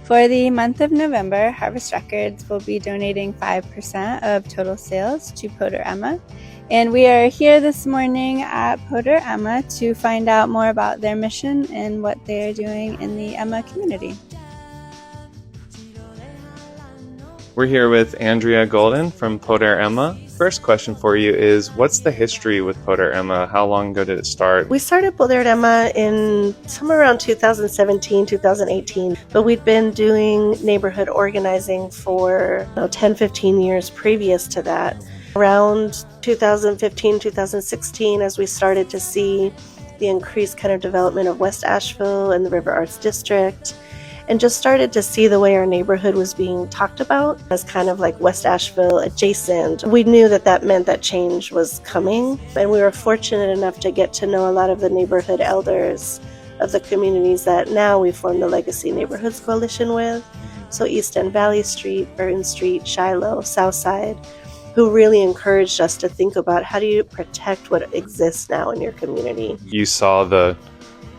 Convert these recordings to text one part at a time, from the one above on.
For the month of November, Harvest Records will be donating 5% of total sales to PODER Emma. And we are here this morning at PODER Emma to find out more about their mission and what they are doing in the Emma community. We're here with Andrea Golden from PODER Emma. First question for you is, what's the history with PODER Emma? How long ago did it start? We started PODER Emma in somewhere around 2017, 2018, but we'd been doing neighborhood organizing for 10, 15 years previous to that. Around 2015, 2016, as we started to see the increased kind of development of West Asheville and the River Arts District, and just started to see the way our neighborhood was being talked about as kind of like West Asheville adjacent. We knew that that meant that change was coming, and we were fortunate enough to get to know a lot of the neighborhood elders of the communities that now we form the Legacy Neighborhoods Coalition with. So East End Valley Street, Burton Street, Shiloh, Southside, who really encouraged us to think about how do you protect what exists now in your community. You saw the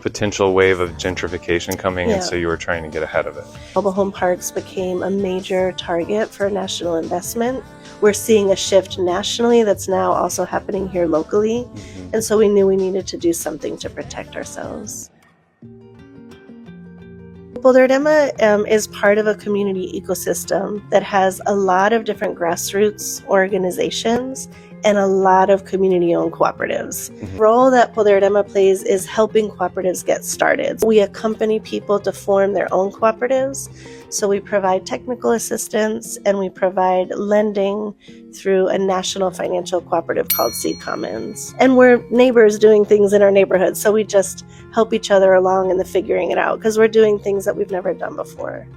potential wave of gentrification coming, and so you were trying to get ahead of it. Mobile home parks became a major target for national investment. We're seeing a shift nationally that's now also happening here locally, and so we knew we needed to do something to protect ourselves. PODER Emma is part of a community ecosystem that has a lot of different grassroots organizations and a lot of community-owned cooperatives. The role that PODER Emma plays is helping cooperatives get started. We accompany people to form their own cooperatives. So we provide technical assistance and we provide lending through a national financial cooperative called Seed Commons. And we're neighbors doing things in our neighborhood, so we just help each other along in the figuring it out because we're doing things that we've never done before.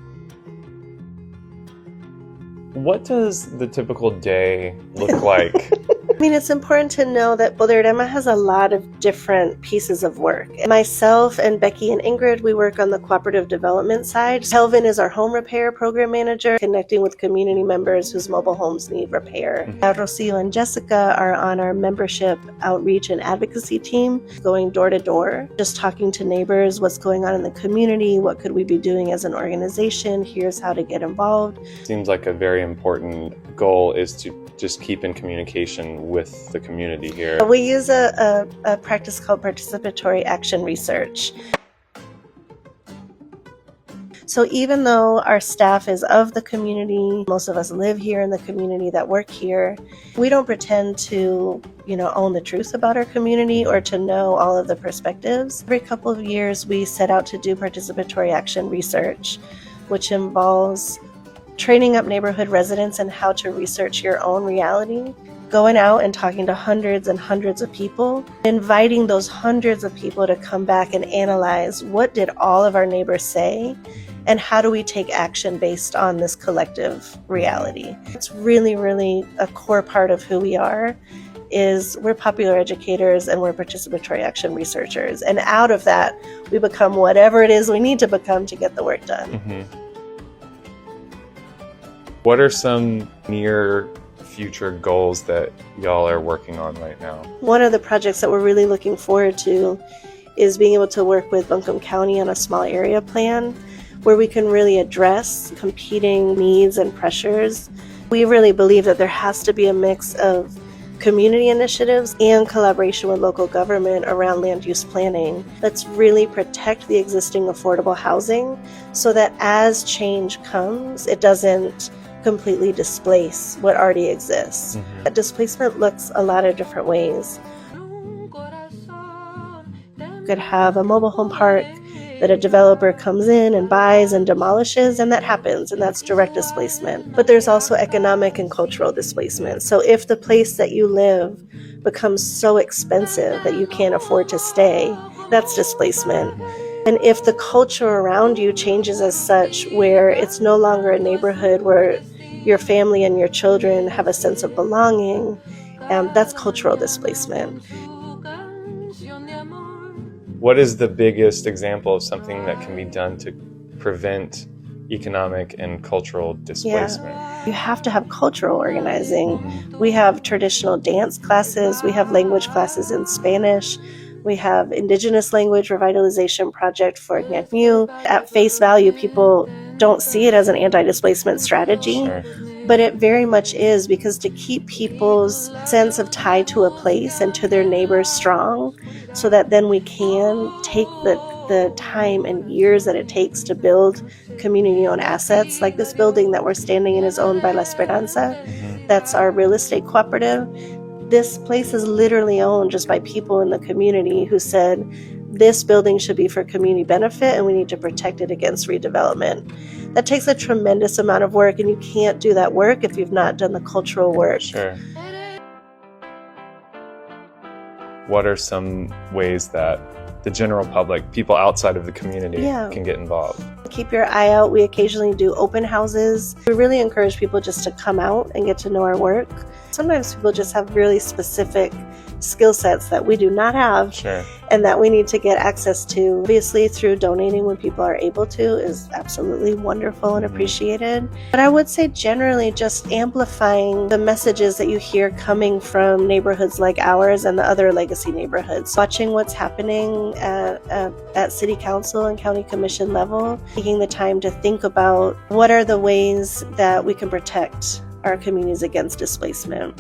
What does the typical day look like? I mean, it's important to know that PODER Emma has a lot of different pieces of work. Myself and Becky and Ingrid, we work on the cooperative development side. Kelvin is our home repair program manager, connecting with community members whose mobile homes need repair. Rocio and Jessica are on our membership outreach and advocacy team, going door to door, just talking to neighbors, what's going on in the community, what could we be doing as an organization, here's how to get involved. Seems like a very important goal is to just keep in communication with the community here. We use a practice called participatory action research. So even though our staff is of the community, most of us live here in the community that work here, we don't pretend to, own the truth about our community or to know all of the perspectives. Every couple of years, we set out to do participatory action research, which involves training up neighborhood residents in how to research your own reality, going out and talking to hundreds and hundreds of people, inviting those hundreds of people to come back and analyze what did all of our neighbors say and how do we take action based on this collective reality. It's really, really a core part of who we are, is we're popular educators and we're participatory action researchers. And out of that, we become whatever it is we need to become to get the work done. What are some near future goals that y'all are working on right now? One of the projects that we're really looking forward to is being able to work with Buncombe County on a small area plan where we can really address competing needs and pressures. We really believe that there has to be a mix of community initiatives and collaboration with local government around land use planning. Let's really protect the existing affordable housing so that as change comes, it doesn't completely displace what already exists. That displacement looks a lot of different ways. You could have a mobile home park that a developer comes in and buys and demolishes, and that happens, and that's direct displacement. But there's also economic and cultural displacement. So if the place that you live becomes so expensive that you can't afford to stay, that's displacement. And if the culture around you changes as such, where it's no longer a neighborhood where your family and your children have a sense of belonging, that's cultural displacement. What is the biggest example of something that can be done to prevent economic and cultural displacement? You have to have cultural organizing. We have traditional dance classes, we have language classes in Spanish, We have Indigenous Language Revitalization Project for Gnu. At face value, people don't see it as an anti-displacement strategy, Sure. but it very much is, because to keep people's sense of tie to a place and to their neighbors strong, so that then we can take the time and years that it takes to build community-owned assets, like this building that we're standing in is owned by La Esperanza. That's our real estate cooperative. This place is literally owned just by people in the community who said, this building should be for community benefit and we need to protect it against redevelopment. That takes a tremendous amount of work, and you can't do that work if you've not done the cultural work. Sure. What are some ways that the general public, people outside of the community, can get involved? Keep your eye out. We occasionally do open houses. We really encourage people just to come out and get to know our work. Sometimes people just have really specific skill sets that we do not have, Sure. and that we need to get access to. Obviously, through donating when people are able to is absolutely wonderful and appreciated. But I would say generally just amplifying the messages that you hear coming from neighborhoods like ours and the other legacy neighborhoods. Watching what's happening at city council and county commission level, taking the time to think about what are the ways that we can protect our communities against displacement.